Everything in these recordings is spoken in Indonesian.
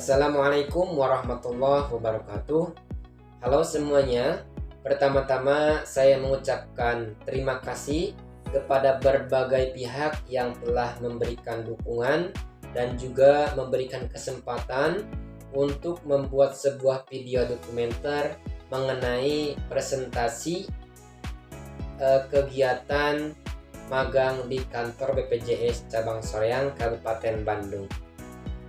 Assalamualaikum warahmatullahi wabarakatuh. Halo semuanya. Pertama-tama saya mengucapkan terima kasih kepada berbagai pihak yang telah memberikan dukungan dan juga memberikan kesempatan untuk membuat sebuah video dokumenter mengenai presentasi kegiatan magang di kantor BPJS Cabang Soreang Kabupaten Bandung.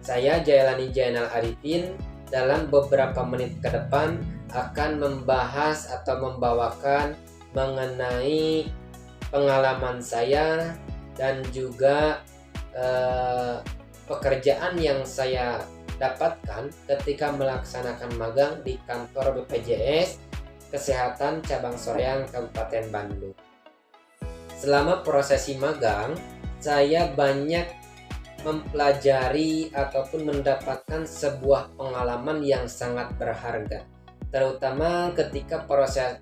Saya Jailani Jainal Arifin dalam beberapa menit ke depan akan membahas atau membawakan mengenai pengalaman saya dan juga pekerjaan yang saya dapatkan ketika melaksanakan magang di kantor BPJS Kesehatan Cabang Soreang Kabupaten Bandung. Selama prosesi magang, saya banyak mempelajari ataupun mendapatkan sebuah pengalaman yang sangat berharga, terutama ketika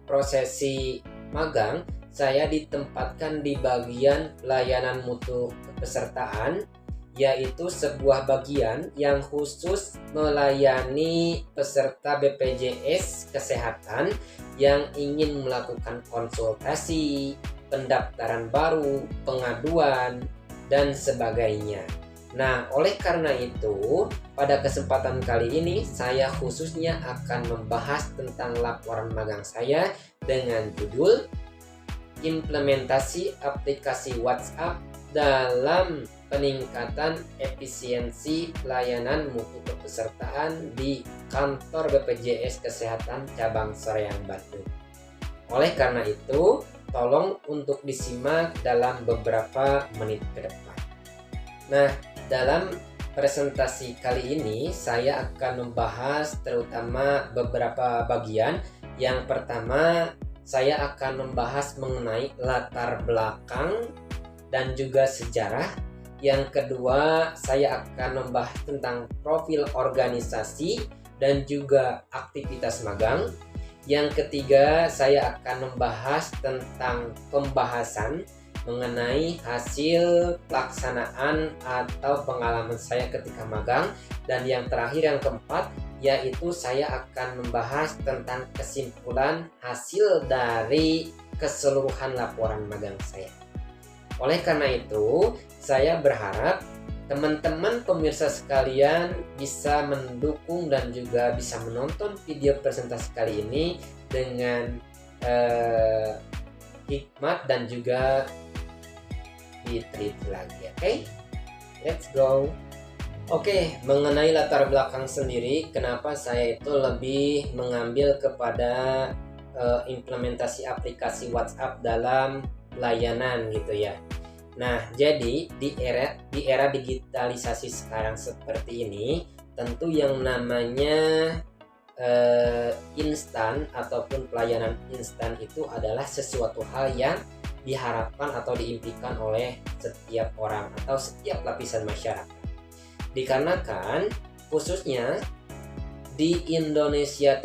prosesi magang saya ditempatkan di bagian pelayanan mutu kepesertaan, yaitu sebuah bagian yang khusus melayani peserta BPJS Kesehatan yang ingin melakukan konsultasi, pendaftaran baru, pengaduan, dan sebagainya. Nah, oleh karena itu, pada kesempatan kali ini saya khususnya akan membahas tentang laporan magang saya dengan judul Implementasi aplikasi WhatsApp dalam peningkatan efisiensi pelayanan mutu kepesertaan di kantor BPJS Kesehatan Cabang Soreang Bandung. Oleh karena itu, tolong untuk disimak dalam beberapa menit ke depan. Nah, dalam presentasi kali ini saya akan membahas terutama beberapa bagian. Yang pertama, saya akan membahas mengenai latar belakang dan juga sejarah. Yang kedua, saya akan membahas tentang profil organisasi dan juga aktivitas magang. Yang ketiga, saya akan membahas tentang pembahasan mengenai hasil pelaksanaan atau pengalaman saya ketika magang. Dan yang terakhir, yang keempat, yaitu saya akan membahas tentang kesimpulan hasil dari keseluruhan laporan magang saya. Oleh karena itu, saya berharap teman-teman pemirsa sekalian bisa mendukung dan juga bisa menonton video presentasi kali ini dengan hikmat dan juga diteliti lagi. Oke? Let's go. Oke, mengenai latar belakang sendiri, kenapa saya itu lebih mengambil kepada implementasi aplikasi WhatsApp dalam pelayanan gitu ya. Nah, jadi di era digitalisasi sekarang seperti ini, tentu yang namanya instan ataupun pelayanan instan itu adalah sesuatu hal yang diharapkan atau diimpikan oleh setiap orang atau setiap lapisan masyarakat. Dikarenakan khususnya di Indonesia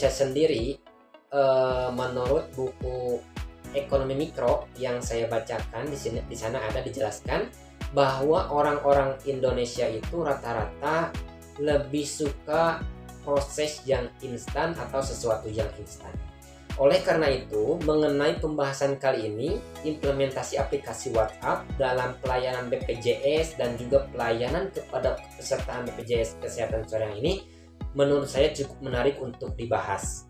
sendiri, menurut buku Ekonomi Mikro yang saya bacakan di sana ada dijelaskan bahwa orang-orang Indonesia itu rata-rata lebih suka proses yang instan atau sesuatu yang instan. Oleh karena itu, mengenai pembahasan kali ini, implementasi aplikasi WhatsApp dalam pelayanan BPJS dan juga pelayanan kepada pesertaan BPJS Kesehatan Soreang ini menurut saya cukup menarik untuk dibahas.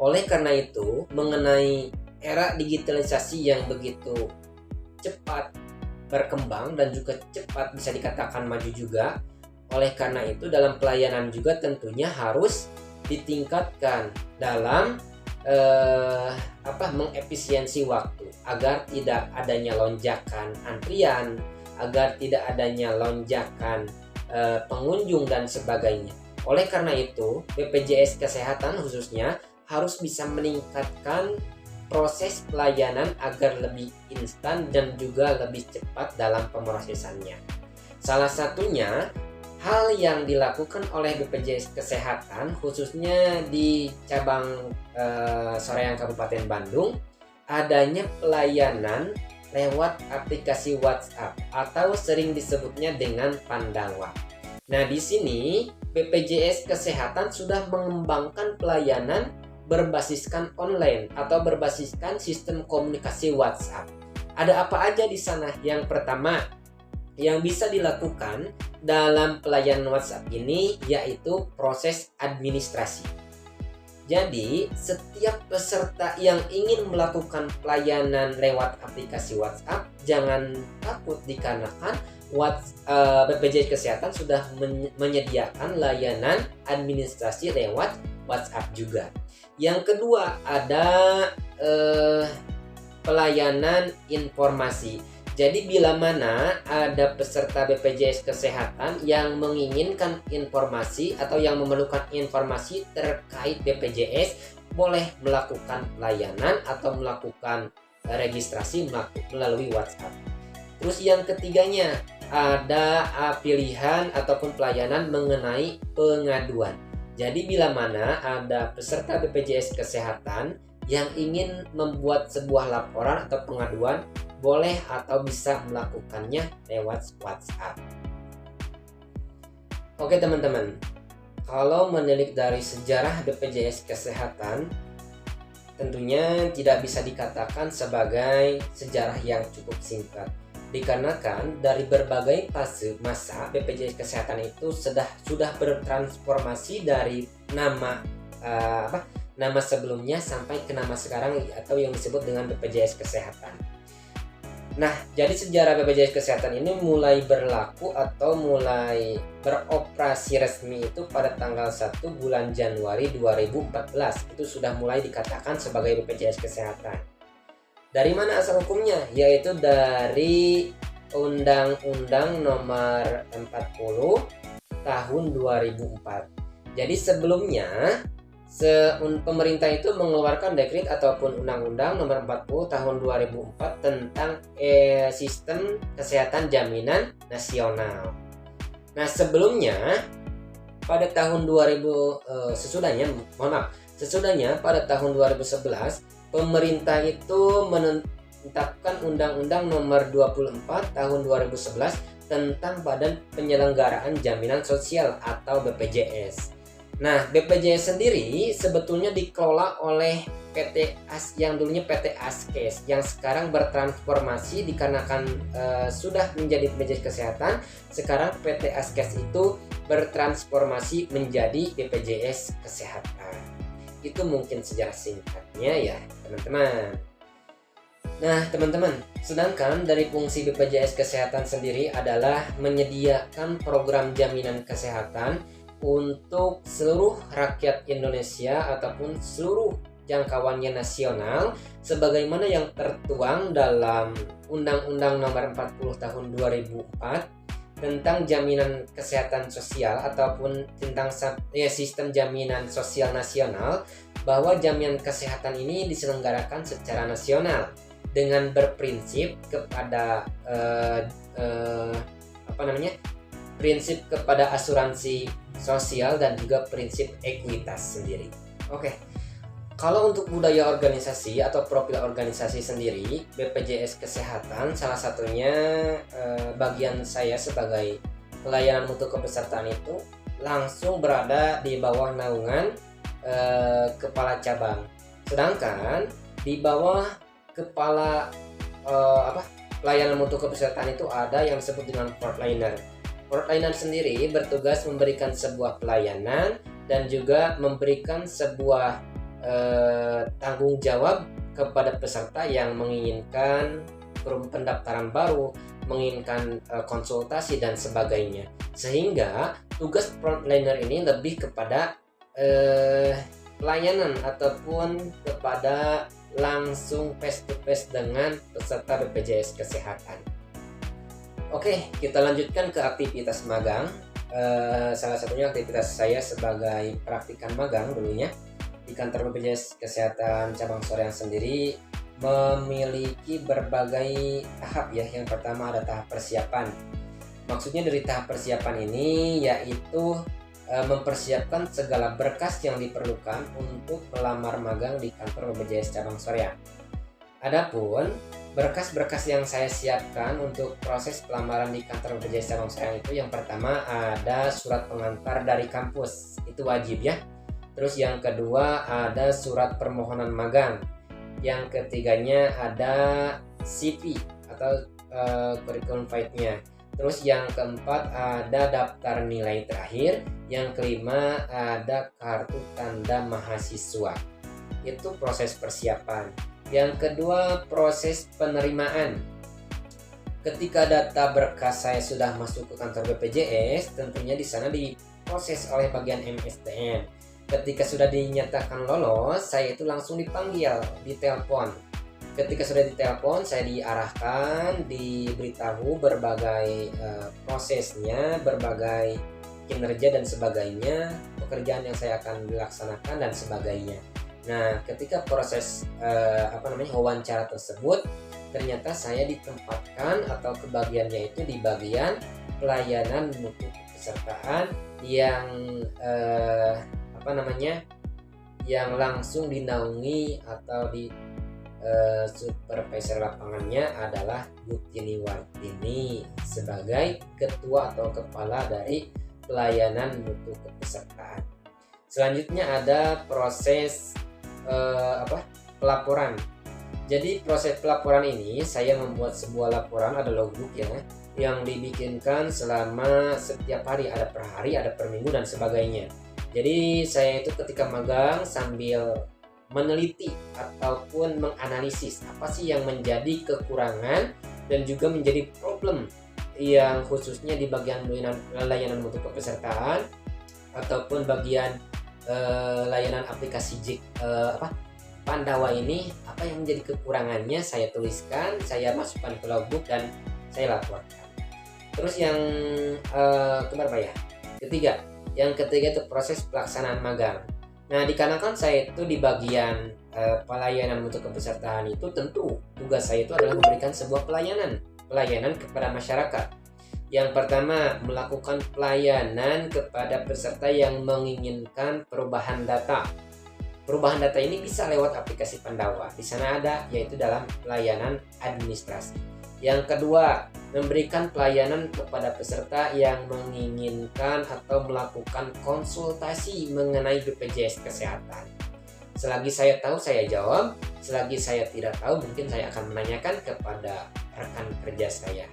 Oleh karena itu, mengenai era digitalisasi yang begitu cepat berkembang dan juga cepat bisa dikatakan maju juga, oleh karena itu dalam pelayanan juga tentunya harus ditingkatkan dalam mengefisiensi waktu agar tidak adanya lonjakan antrian, agar tidak adanya lonjakan pengunjung dan sebagainya. Oleh karena itu, BPJS Kesehatan khususnya harus bisa meningkatkan proses pelayanan agar lebih instan dan juga lebih cepat dalam pemrosesannya. Salah satunya hal yang dilakukan oleh BPJS Kesehatan khususnya di cabang Soreang Kabupaten Bandung, adanya pelayanan lewat aplikasi WhatsApp atau sering disebutnya dengan Pandawa. Nah, di sini BPJS Kesehatan sudah mengembangkan pelayanan berbasiskan online atau berbasiskan sistem komunikasi WhatsApp. Ada apa aja di sana? Yang pertama, yang bisa dilakukan dalam pelayanan WhatsApp ini yaitu proses administrasi. Jadi, setiap peserta yang ingin melakukan pelayanan lewat aplikasi WhatsApp, jangan takut dikarenakan BPJS Kesehatan sudah menyediakan layanan administrasi lewat WhatsApp juga. Yang kedua, ada pelayanan informasi. Jadi bila mana ada peserta BPJS Kesehatan yang menginginkan informasi atau yang memerlukan informasi terkait BPJS, boleh melakukan pelayanan atau melakukan registrasi melalui WhatsApp. Terus yang ketiganya, ada pilihan ataupun pelayanan mengenai pengaduan. Jadi bila mana ada peserta BPJS Kesehatan yang ingin membuat sebuah laporan atau pengaduan, boleh atau bisa melakukannya lewat WhatsApp. Oke teman-teman, kalau menilik dari sejarah BPJS Kesehatan, tentunya tidak bisa dikatakan sebagai sejarah yang cukup singkat. Dikarenakan dari berbagai fase masa BPJS Kesehatan itu sudah bertransformasi dari nama sebelumnya sampai ke nama sekarang atau yang disebut dengan BPJS Kesehatan. Nah, jadi sejarah BPJS Kesehatan ini mulai berlaku atau mulai beroperasi resmi itu pada tanggal 1 bulan Januari 2014. Itu sudah mulai dikatakan sebagai BPJS Kesehatan. Dari mana asal hukumnya? Yaitu dari Undang-Undang Nomor 40 Tahun 2004. Jadi sebelumnya pemerintah itu mengeluarkan dekret ataupun Undang-Undang Nomor 40 Tahun 2004 tentang sistem kesehatan jaminan nasional. Nah, sebelumnya pada tahun sesudahnya pada tahun 2011 pemerintah itu menetapkan Undang-Undang Nomor 24 Tahun 2011 tentang Badan Penyelenggaraan Jaminan Sosial atau BPJS. Nah, BPJS sendiri sebetulnya dikelola oleh yang dulunya PT Askes, yang sekarang bertransformasi dikarenakan sudah menjadi BPJS Kesehatan. Sekarang PT Askes itu bertransformasi menjadi BPJS Kesehatan. Itu mungkin sejarah singkatnya ya, teman-teman. Nah, teman-teman, sedangkan dari fungsi BPJS Kesehatan sendiri adalah menyediakan program jaminan kesehatan untuk seluruh rakyat Indonesia ataupun seluruh jangkauannya nasional sebagaimana yang tertuang dalam Undang-Undang Nomor 40 Tahun 2004 tentang jaminan kesehatan sosial ataupun tentang sistem jaminan sosial nasional, bahwa jaminan kesehatan ini diselenggarakan secara nasional dengan berprinsip kepada prinsip kepada asuransi sosial dan juga prinsip ekuitas sendiri. Oke. Kalau untuk budaya organisasi atau profil organisasi sendiri, BPJS Kesehatan salah satunya bagian saya sebagai pelayanan mutu kepesertaan itu langsung berada di bawah naungan kepala cabang. Sedangkan di bawah kepala pelayanan mutu kepesertaan itu ada yang disebut dengan frontliner. Frontliner sendiri bertugas memberikan sebuah pelayanan dan juga memberikan sebuah tanggung jawab kepada peserta yang menginginkan pendaftaran baru, menginginkan konsultasi dan sebagainya. Sehingga tugas frontliner ini lebih kepada pelayanan ataupun kepada langsung face to face dengan peserta BPJS Kesehatan. Oke, kita lanjutkan ke aktivitas magang. Salah satunya aktivitas saya sebagai praktikan magang dulunya di kantor BPJS Kesehatan cabang Soreang sendiri memiliki berbagai tahap ya. Yang pertama ada tahap persiapan. Maksudnya dari tahap persiapan ini yaitu mempersiapkan segala berkas yang diperlukan untuk melamar magang di kantor BPJS cabang Soreang. Adapun Berkas-berkas yang saya siapkan untuk proses pelamaran di kantor BPJS Cabang Soreang itu, yang pertama ada surat pengantar dari kampus, itu wajib ya. Terus yang kedua ada surat permohonan magang. Yang ketiganya ada CV atau curriculum file-nya. Terus yang keempat ada daftar nilai terakhir. Yang kelima ada kartu tanda mahasiswa. Itu proses persiapan. Yang kedua, proses penerimaan. Ketika data berkas saya sudah masuk ke kantor BPJS, tentunya di sana diproses oleh bagian MSTN. Ketika sudah dinyatakan lolos, saya itu langsung dipanggil, ditelepon. Ketika sudah ditelepon, saya diarahkan, diberitahu berbagai prosesnya, berbagai kinerja dan sebagainya, pekerjaan yang saya akan dilaksanakan dan sebagainya. Nah, ketika proses wawancara tersebut, ternyata saya ditempatkan atau kebagiannya itu di bagian pelayanan mutu kepesertaan yang yang langsung dinaungi atau di supervisor lapangannya adalah Bu Tini Wartini sebagai ketua atau kepala dari pelayanan mutu kepesertaan. Selanjutnya ada proses pelaporan. Jadi proses pelaporan ini saya membuat sebuah laporan, ada logbook ya, yang dibikinkan selama setiap hari, ada per hari, ada per minggu dan sebagainya. Jadi saya itu ketika magang sambil meneliti ataupun menganalisis apa sih yang menjadi kekurangan dan juga menjadi problem yang khususnya di bagian layanan mutu kepesertaan ataupun bagian layanan aplikasi Pandawa ini, apa yang menjadi kekurangannya saya tuliskan, saya masukkan ke logbook dan saya laporkan. Terus yang ketiga itu proses pelaksanaan magang. Nah, dikarenakan saya itu di bagian pelayanan mutu kepesertaan itu, tentu tugas saya itu adalah memberikan sebuah pelayanan kepada masyarakat. Yang pertama, melakukan pelayanan kepada peserta yang menginginkan perubahan data. Perubahan data ini bisa lewat aplikasi Pandawa. Di sana ada, yaitu dalam pelayanan administrasi. Yang kedua, memberikan pelayanan kepada peserta yang menginginkan atau melakukan konsultasi mengenai BPJS Kesehatan. Selagi saya tahu, saya jawab. Selagi saya tidak tahu, mungkin saya akan menanyakan kepada rekan kerja saya.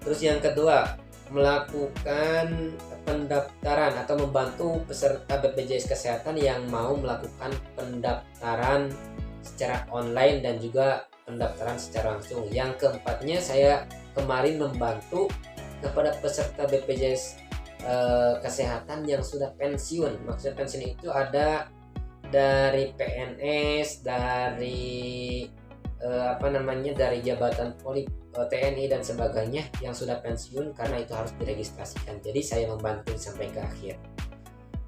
Terus yang kedua, melakukan pendaftaran atau membantu peserta BPJS Kesehatan yang mau melakukan pendaftaran secara online dan juga pendaftaran secara langsung. Yang keempatnya, saya kemarin membantu kepada peserta BPJS Kesehatan yang sudah pensiun. Maksud pensiun itu ada dari PNS, dari dari jabatan TNI dan sebagainya yang sudah pensiun, karena itu harus diregistrasikan. Jadi saya membantu sampai ke akhir.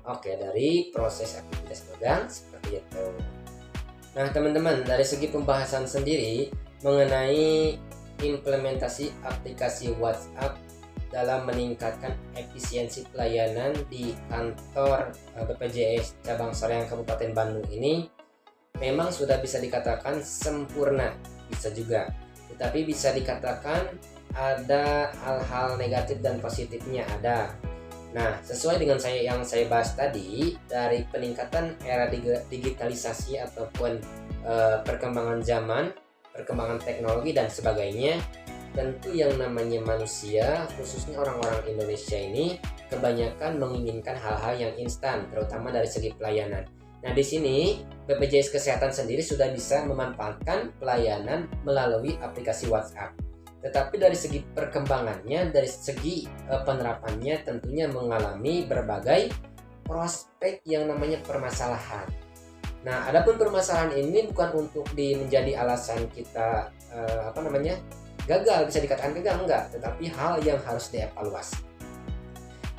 Oke, dari proses aktivitas magang seperti itu. Nah, teman-teman, dari segi pembahasan sendiri mengenai implementasi aplikasi WhatsApp dalam meningkatkan efisiensi pelayanan di kantor BPJS Cabang Soreang Kabupaten Bandung ini memang sudah bisa dikatakan sempurna, bisa juga. Tetapi bisa dikatakan ada hal-hal negatif dan positifnya ada. Nah, sesuai dengan yang saya bahas tadi, dari peningkatan era digitalisasi ataupun perkembangan zaman, perkembangan teknologi dan sebagainya, tentu yang namanya manusia, khususnya orang-orang Indonesia ini, kebanyakan menginginkan hal-hal yang instan, terutama dari segi pelayanan. Nah, di sini BPJS Kesehatan sendiri sudah bisa memanfaatkan pelayanan melalui aplikasi WhatsApp. Tetapi dari segi perkembangannya, dari segi penerapannya tentunya mengalami berbagai prospek yang namanya permasalahan. Nah, adapun permasalahan ini bukan untuk menjadi alasan kita gagal, bisa dikatakan gagal, enggak, tetapi hal yang harus dievaluasi.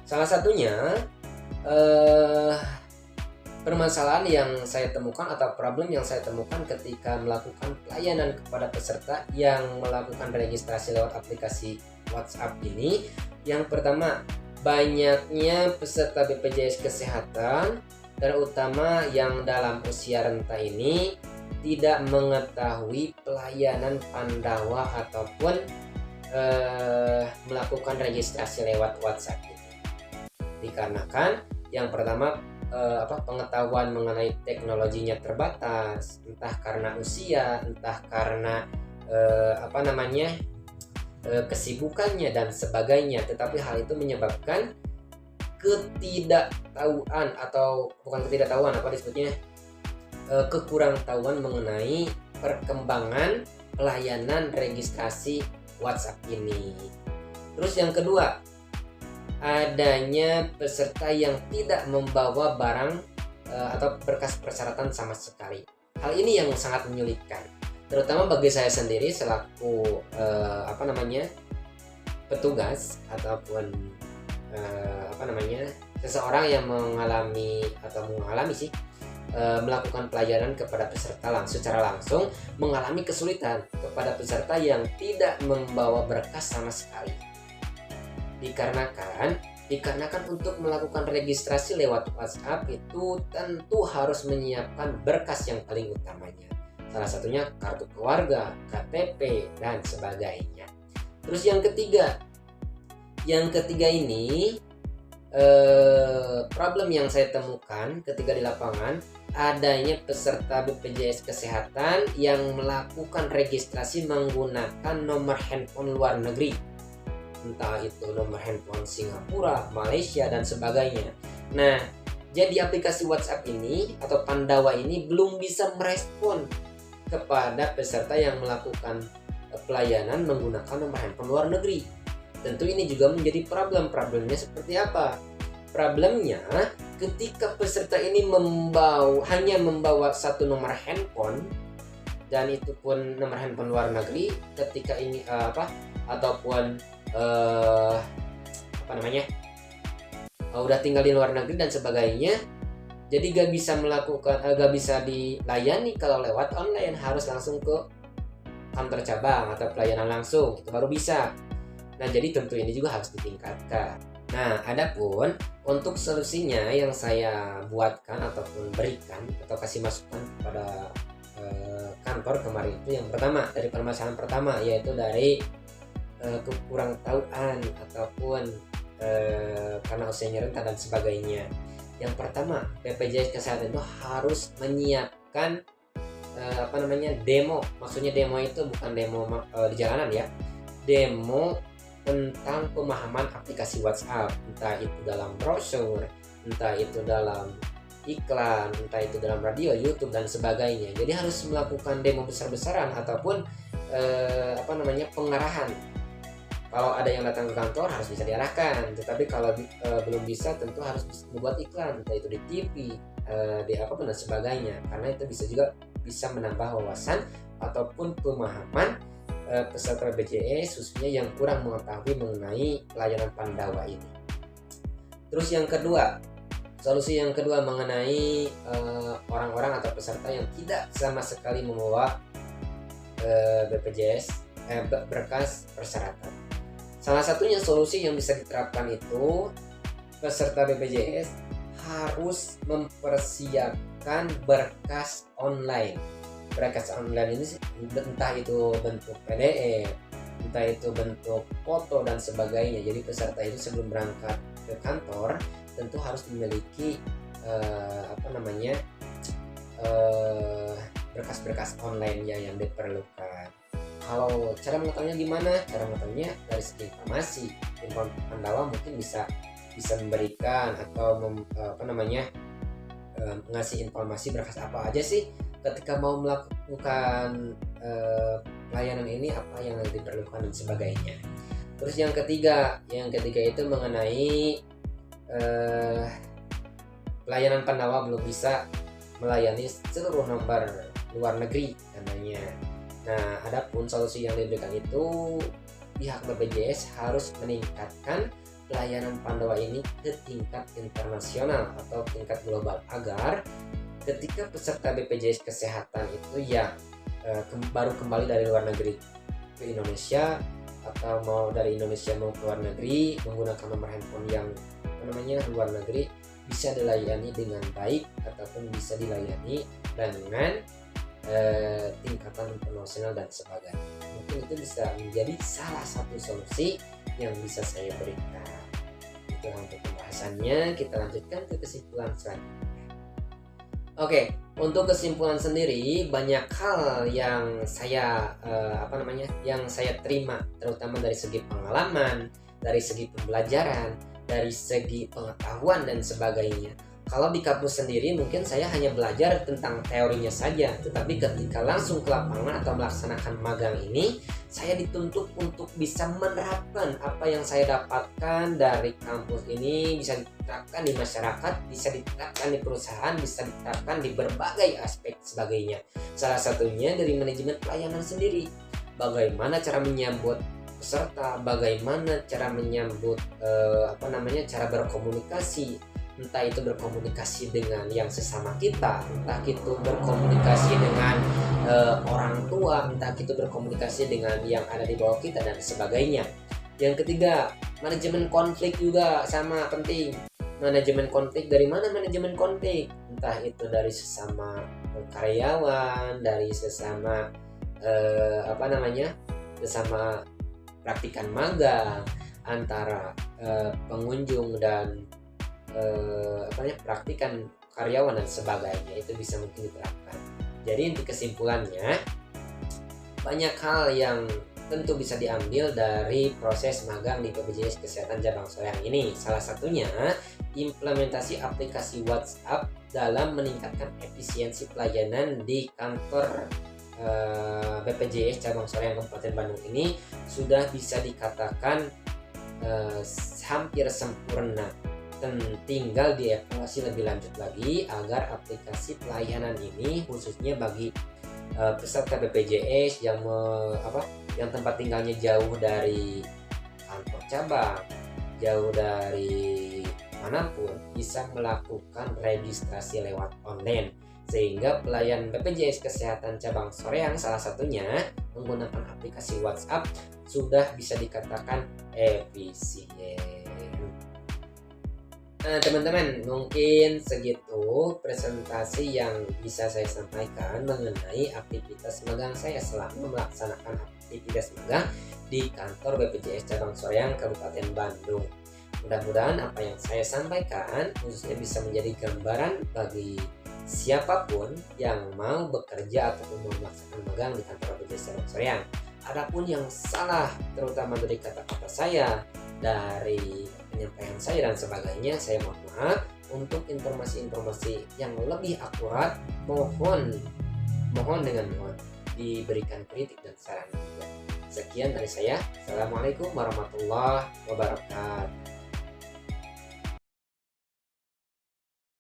Salah satunya permasalahan yang saya temukan atau problem yang saya temukan ketika melakukan pelayanan kepada peserta yang melakukan registrasi lewat aplikasi WhatsApp ini. Yang pertama, banyaknya peserta BPJS Kesehatan, terutama yang dalam usia renta ini, tidak mengetahui pelayanan Pandawa ataupun melakukan registrasi lewat WhatsApp itu. Dikarenakan yang pertama pengetahuan mengenai teknologinya terbatas, entah karena usia, entah karena kesibukannya dan sebagainya. Tetapi hal itu menyebabkan ketidaktahuan atau bukan ketidaktahuan kekurangtahuan mengenai perkembangan pelayanan registrasi WhatsApp ini. Terus yang kedua, adanya peserta yang tidak membawa barang atau berkas persyaratan sama sekali. Hal ini yang sangat menyulitkan, terutama bagi saya sendiri selaku petugas ataupun seseorang yang mengalami melakukan pelayanan kepada peserta secara langsung, mengalami kesulitan kepada peserta yang tidak membawa berkas sama sekali. Dikarenakan untuk melakukan registrasi lewat WhatsApp itu tentu harus menyiapkan berkas yang paling utamanya. Salah satunya kartu keluarga, KTP, dan sebagainya. Terus yang ketiga ini problem yang saya temukan ketika di lapangan, adanya peserta BPJS Kesehatan yang melakukan registrasi menggunakan nomor handphone luar negeri, entah itu nomor handphone Singapura, Malaysia, dan sebagainya. Nah, jadi aplikasi WhatsApp ini atau Pandawa ini belum bisa merespon kepada peserta yang melakukan pelayanan menggunakan nomor handphone luar negeri. Tentu ini juga menjadi problemnya seperti apa? Problemnya ketika peserta ini hanya membawa satu nomor handphone, dan itu pun nomor handphone luar negeri, ketika ini udah tinggal di luar negeri dan sebagainya, jadi gak bisa dilayani kalau lewat online, harus langsung ke kantor cabang atau pelayanan langsung, itu baru bisa. Nah, jadi tentu ini juga harus ditingkatkan. Nah, adapun untuk solusinya yang saya buatkan ataupun berikan atau kasih masukan kepada kantor kemarin itu, yang pertama, dari permasalahan pertama, yaitu dari kekurangtahuan ataupun karena usianya rentan dan sebagainya. Yang pertama, BPJS Kesehatan itu harus menyiapkan demo. Maksudnya demo itu bukan demo di jalanan ya, demo tentang pemahaman aplikasi WhatsApp, entah itu dalam brosur, entah itu dalam iklan, entah itu dalam radio, YouTube, dan sebagainya. Jadi harus melakukan demo besar-besaran ataupun pengarahan. Kalau ada yang datang ke kantor harus bisa diarahkan, tetapi kalau belum bisa, tentu harus membuat iklan, entah itu di TV, dan sebagainya, karena itu bisa menambah wawasan ataupun pemahaman peserta BPJS khususnya yang kurang mengetahui mengenai pelayanan Pandawa ini. Terus yang kedua, solusi yang kedua mengenai orang-orang atau peserta yang tidak sama sekali membawa berkas persyaratan. Salah satunya solusi yang bisa diterapkan itu, peserta BPJS harus mempersiapkan berkas online. Berkas online ini entah itu bentuk PDF, entah itu bentuk foto, dan sebagainya. Jadi peserta itu sebelum berangkat ke kantor tentu harus memiliki berkas-berkas online yang diperlukan. Kalau cara mengetahuinya gimana? Cara mengetahuinya dari segi informasi. Pandawa mungkin bisa memberikan atau ngasih informasi berkas apa aja sih ketika mau melakukan pelayanan ini, apa yang diperlukan dan sebagainya. Terus yang ketiga itu mengenai pelayanan Pandawa belum bisa melayani seluruh nomor luar negeri namanya. Nah, adapun solusi yang diberikan itu, pihak BPJS harus meningkatkan pelayanan Pandawa ini ke tingkat internasional atau tingkat global, agar ketika peserta BPJS Kesehatan itu yang baru kembali dari luar negeri ke Indonesia, atau mau dari Indonesia mau ke luar negeri menggunakan nomor handphone yang luar negeri, bisa dilayani dengan baik ataupun bisa dilayani dengan tingkatan promosional dan sebagainya. Mungkin itu bisa menjadi salah satu solusi yang bisa saya berikan. Itu untuk pembahasannya. Kita lanjutkan ke kesimpulan selanjutnya. Oke, untuk kesimpulan sendiri banyak hal yang saya yang saya terima, terutama dari segi pengalaman, dari segi pembelajaran, dari segi pengetahuan dan sebagainya. Kalau di kampus sendiri mungkin saya hanya belajar tentang teorinya saja, tetapi ketika langsung ke lapangan atau melaksanakan magang ini, saya dituntut untuk bisa menerapkan apa yang saya dapatkan dari kampus ini, bisa diterapkan di masyarakat, bisa diterapkan di perusahaan, bisa diterapkan di berbagai aspek sebagainya. Salah satunya dari manajemen pelayanan sendiri. Bagaimana cara menyambut peserta, bagaimana cara menyambut cara berkomunikasi, entah itu berkomunikasi dengan yang sesama kita, entah itu berkomunikasi dengan orang tua, entah itu berkomunikasi dengan yang ada di bawah kita dan sebagainya. Yang ketiga, manajemen konflik juga sama penting. Manajemen konflik, dari mana manajemen konflik? Entah itu dari sesama karyawan, dari sesama sesama praktikan magang, antara pengunjung dan praktikan karyawan dan sebagainya. Itu bisa mungkin diterapkan. Jadi inti kesimpulannya, banyak hal yang tentu bisa diambil dari proses magang di BPJS Kesehatan Cabang Soreang ini. Salah satunya implementasi aplikasi WhatsApp dalam meningkatkan efisiensi pelayanan di kantor BPJS Cabang Soreang Kabupaten Bandung ini sudah bisa dikatakan hampir sempurna. Dan tinggal dievaluasi lebih lanjut lagi agar aplikasi pelayanan ini khususnya bagi peserta BPJS yang tempat tinggalnya jauh dari kantor cabang, jauh dari manapun, bisa melakukan registrasi lewat online, sehingga pelayan BPJS Kesehatan Cabang Soreang salah satunya menggunakan aplikasi WhatsApp sudah bisa dikatakan efisien. Nah, teman-teman, mungkin segitu presentasi yang bisa saya sampaikan mengenai aktivitas magang saya selama melaksanakan aktivitas magang di kantor BPJS Cabang Soreang Kabupaten Bandung. Mudah-mudahan apa yang saya sampaikan khususnya bisa menjadi gambaran bagi siapapun yang mau bekerja ataupun mau melaksanakan magang di kantor BPJS Cabang Soreang. Adapun yang salah, terutama dari kata-kata saya, dari penyampaian saya dan sebagainya, saya mohon maaf. Untuk informasi-informasi yang lebih akurat, mohon diberikan kritik dan saran juga. Sekian dari saya. Assalamualaikum warahmatullahi wabarakatuh.